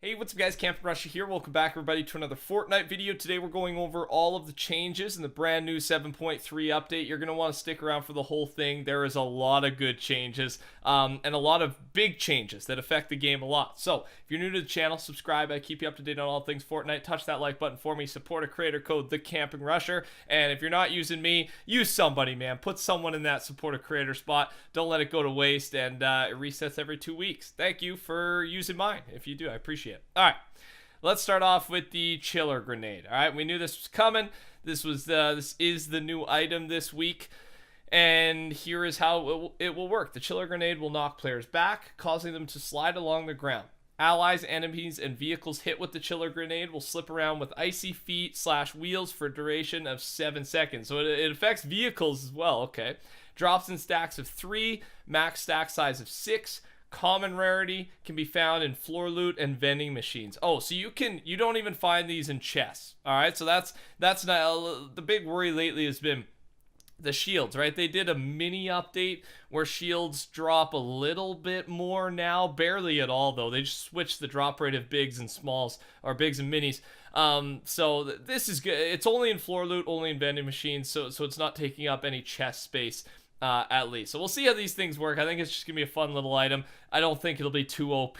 Hey, what's up guys, TheCampingRusher here. Welcome back everybody to another Fortnite video. Today we're going over all of the changes in the brand new 7.3 update. You're going to want to stick around for the whole thing. There is a lot of good changes and a lot of big changes that affect the game a lot. So if you're new to the channel, subscribe. I keep you up to date on all things Fortnite. Touch that like button for me. Support a creator code TheCampingRusher. And if you're not using me, use somebody, man. Put someone in that support a creator spot. Don't let it go to waste, and it resets every 2 weeks. Thank you for using mine. If you do, I appreciate it. All right, let's start off with the chiller grenade. All right, we knew this was coming. This is the new item this week, and here is how it will work. The chiller grenade will knock players back, causing them to slide along the ground. Allies, enemies, and vehicles hit with the chiller grenade will slip around with icy feet / wheels for a duration of 7 seconds. So it affects vehicles as well. Okay, drops in stacks of 3, max stack size of 6. Common rarity, can be found in floor loot and vending machines. Oh, so you don't even find these in chests. All right, so that's not the big worry lately has been the shields, right? They did a mini update where shields drop a little bit more now, barely at all though. They just switched the drop rate of bigs and smalls, or bigs and minis. So this is good. It's only in floor loot, only in vending machines, so it's not taking up any chest space. At least. So we'll see how these things work. I think it's just gonna be a fun little item. I don't think it'll be too OP.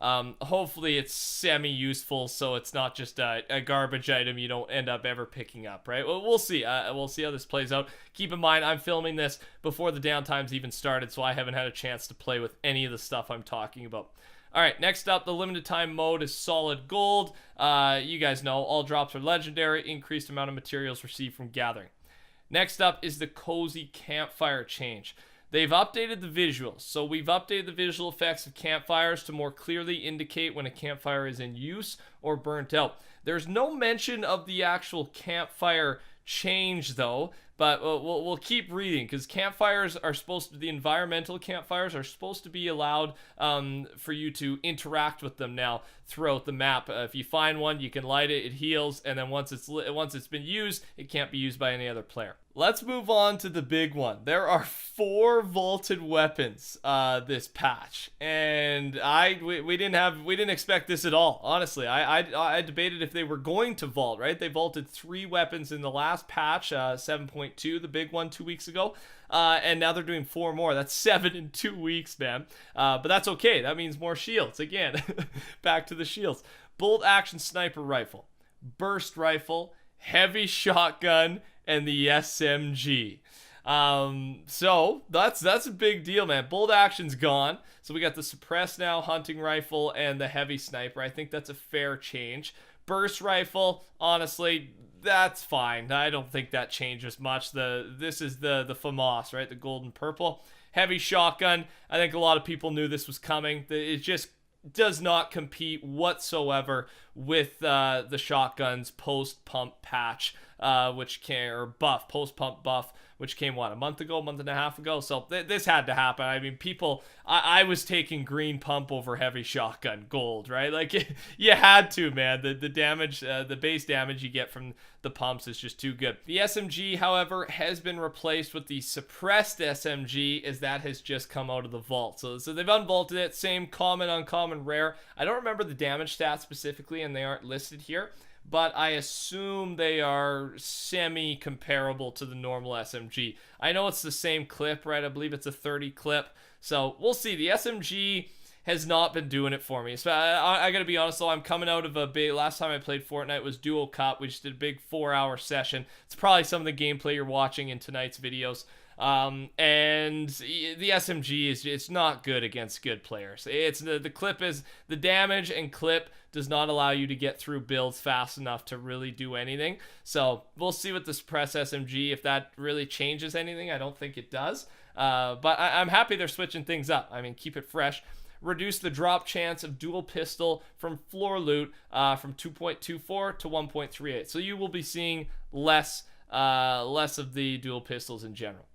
Hopefully it's semi-useful, so it's not just a garbage item you don't end up ever picking up, right? Well, we'll see. We'll see how this plays out. Keep in mind, I'm filming this before the downtime's even started, so I haven't had a chance to play with any of the stuff I'm talking about. All right, next up, the limited time mode is solid gold. You guys know, all drops are legendary. Increased amount of materials received from gathering. Next up is the cozy campfire change. They've updated the visuals. So we've updated the visual effects of campfires to more clearly indicate when a campfire is in use or burnt out. There's no mention of the actual campfire change though, but we'll keep reading because campfires are supposed to, the environmental campfires are supposed to be allowed for you to interact with them now throughout the map. If you find one, you can light it, it heals, and then once it's been used, it can't be used by any other player. Let's move on to the big one. There are 4 vaulted weapons this patch, and we didn't expect this at all. Honestly, I debated if they were going to vault. Right, they vaulted 3 weapons in the last patch, 7.2, the big one 2 weeks ago, and now they're doing 4 more. That's 7 in 2 weeks, man. But that's okay. That means more shields again. Back to the shields. Bolt action sniper rifle, burst rifle, heavy shotgun, and the SMG. So that's a big deal, man. Bolt action's gone, so we got the suppress now, hunting rifle, and the heavy sniper. I think that's a fair change. Burst rifle, honestly, that's fine. I don't think that changes much. This is the FAMAS, right? The gold and purple. Heavy shotgun, I think a lot of people knew this was coming. It just does not compete whatsoever with the shotguns post pump patch, post pump buff, which came what, a month and a half ago. So this had to happen. I mean, I was taking green pump over heavy shotgun gold, right? Like you had to, man. The damage, the base damage you get from the pumps is just too good. The SMG, however, has been replaced with the suppressed SMG, as that has just come out of the vault. So they've unvaulted it. Same common, uncommon, rare. I don't remember the damage stats specifically, and they aren't listed here, but I assume they are semi-comparable to the normal SMG. I know it's the same clip, right? I believe it's a 30 clip. So we'll see. The SMG has not been doing it for me. So I gotta be honest though, I'm coming out of a big, last time I played Fortnite was Duo Cup. We just did a big 4-hour session. It's probably some of the gameplay you're watching in tonight's videos. And the SMG it's not good against good players. It's the clip is, the damage and clip does not allow you to get through builds fast enough to really do anything. So we'll see with the suppress SMG if that really changes anything. I don't think it does. But I'm happy they're switching things up. I mean, keep it fresh. Reduce the drop chance of dual pistol from floor loot from 2.24 to 1.38. So you will be seeing less of the dual pistols in general.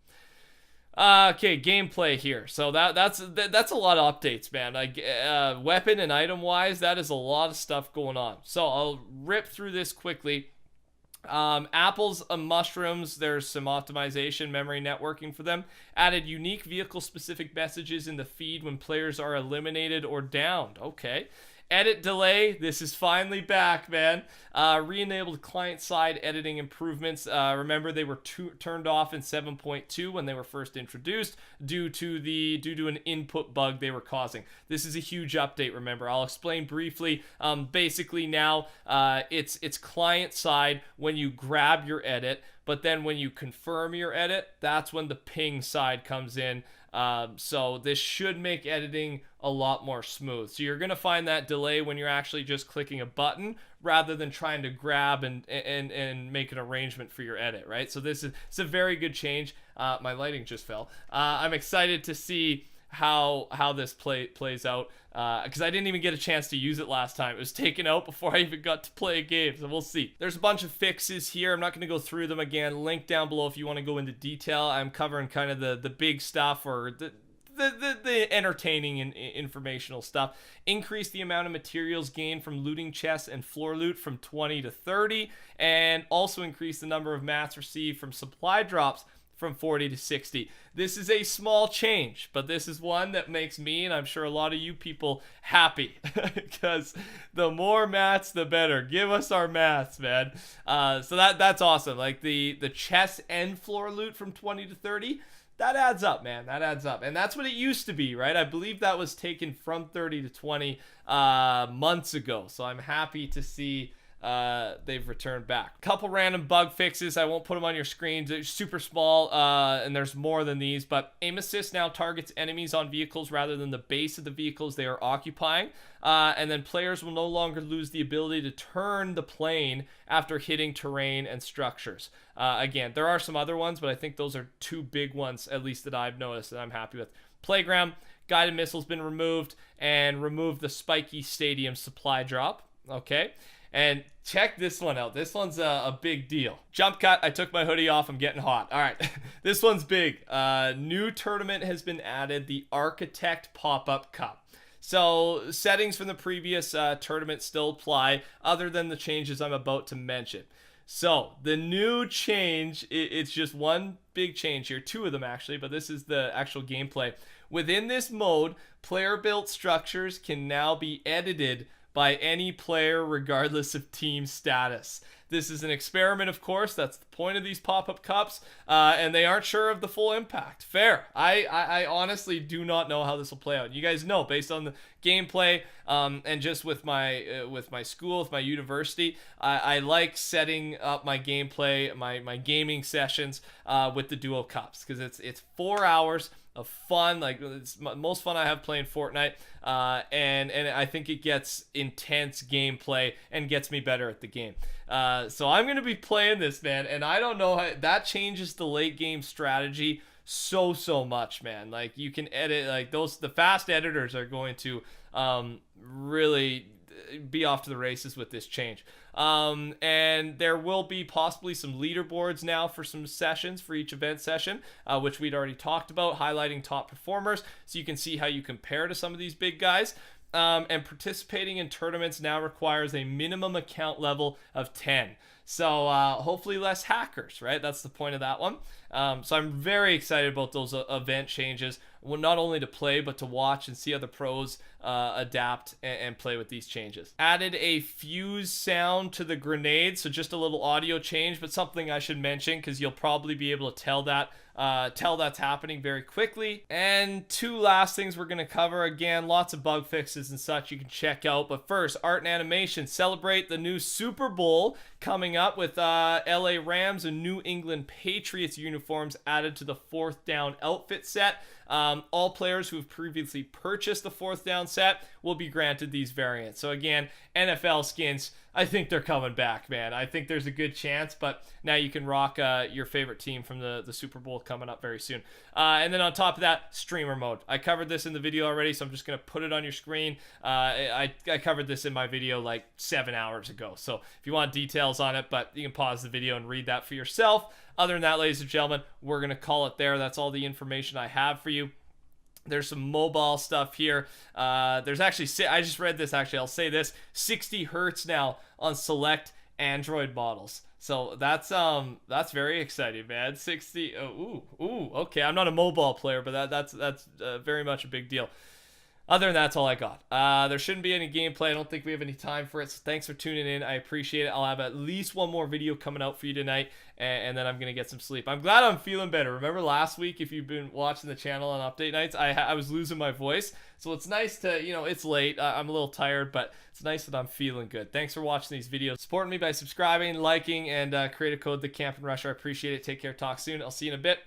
Okay, gameplay here. So that's a lot of updates, man. Like weapon and item wise, that is a lot of stuff going on. So I'll rip through this quickly. Apples and mushrooms, there's some optimization, memory networking for them. Added unique vehicle specific messages in the feed when players are eliminated or downed. Okay. Edit delay, this is finally back, man. Re-enabled client-side editing improvements. Remember, they were turned off in 7.2 when they were first introduced due to an input bug they were causing. This is a huge update. Remember, I'll explain briefly. Basically, now it's client-side when you grab your edit, but then when you confirm your edit, that's when the ping side comes in. So this should make editing a lot more smooth. So you're going to find that delay when you're actually just clicking a button rather than trying to grab and make an arrangement for your edit, right? So it's a very good change. My lighting just fell. I'm excited to see how this plays out, because I didn't even get a chance to use it last time. It was taken out before I even got to play a game, so we'll see. There's a bunch of fixes here. I'm not going to go through them again. Link down below if you want to go into detail. I'm covering kind of the big stuff, or the entertaining and informational stuff. Increase the amount of materials gained from looting chests and floor loot from 20 to 30, and also increase the number of mats received from supply drops from 40 to 60. This is a small change, but this is one that makes me, and I'm sure a lot of you people, happy, because the more mats, the better. Give us our mats, man. So that's awesome. Like the chest and floor loot from 20 to 30, that adds up, man. That adds up. And that's what it used to be, right? I believe that was taken from 30 to 20 months ago. So I'm happy to see they've returned back. Couple random bug fixes. I won't put them on your screens. They're super small, and there's more than these, but aim assist now targets enemies on vehicles rather than the base of the vehicles they are occupying. And then players will no longer lose the ability to turn the plane after hitting terrain and structures. Again, there are some other ones, but I think those are two big ones, at least that I've noticed, that I'm happy with. Playground, guided missiles been removed, and remove the spiky stadium supply drop. Okay. And check this one out. This one's a big deal. Jump cut. I took my hoodie off. I'm getting hot. All right. This one's big. New tournament has been added. The Architect Pop-Up Cup. So settings from the previous tournament still apply, other than the changes I'm about to mention. So the new change, it's just one big change here. Two of them actually, but this is the actual gameplay. Within this mode, player-built structures can now be edited by any player regardless of team status. This is an experiment, of course. That's the point of these pop-up cups, and they aren't sure of the full impact. Fair. I honestly do not know how this will play out. You guys know, based on the gameplay, and just with my school, with my university, I like setting up my gameplay, my gaming sessions with the duo cups, because it's 4 hours of fun. Like, it's most fun I have playing Fortnite, and I think it gets intense gameplay and gets me better at the game. So I'm gonna be playing this, man, and I don't know how that changes the late game strategy so much, man. Like, you can edit, like, the fast editors are going to really be off to the races with this change. And there will be possibly some leaderboards now for some sessions for each event session, which we'd already talked about, highlighting top performers, so you can see how you compare to some of these big guys. And participating in tournaments now requires a minimum account level of 10. So hopefully less hackers, right? That's the point of that one. So I'm very excited about those event changes. Well, not only to play, but to watch and see other pros adapt and play with these changes. Added a fuse sound to the grenade, so just a little audio change, but something I should mention because you'll probably be able to tell that's happening very quickly. And two last things we're going to cover. Again, lots of bug fixes and such you can check out. But first, art and animation. Celebrate the new Super Bowl coming up with LA Rams and New England Patriots uniforms added to the fourth down outfit set. All players who have previously purchased the fourth down set will be granted these variants. So again, NFL skins, I think they're coming back, man. I think there's a good chance, but now you can rock your favorite team from the Super Bowl coming up very soon. And then on top of that, streamer mode. I covered this in the video already, so I'm just going to put it on your screen. I covered this in my video like 7 hours ago, so if you want details on it, but you can pause the video and read that for yourself. Other than that, ladies and gentlemen, we're going to call it there. That's all the information I have for you. There's some mobile stuff here. There's actually, I just read this actually, I'll say this, 60 hertz now on select Android models. So that's very exciting, man. 60, okay, I'm not a mobile player, but that's very much a big deal. Other than that, that's all I got. There shouldn't be any gameplay. I don't think we have any time for it. So thanks for tuning in. I appreciate it. I'll have at least one more video coming out for you tonight, and then I'm gonna get some sleep. I'm glad I'm feeling better. Remember last week, if you've been watching the channel on update nights, I was losing my voice. So it's nice to, it's late. I'm a little tired, but it's nice that I'm feeling good. Thanks for watching these videos. Supporting me by subscribing, liking, and create a code TheCampingRusher. I appreciate it. Take care. Talk soon. I'll see you in a bit.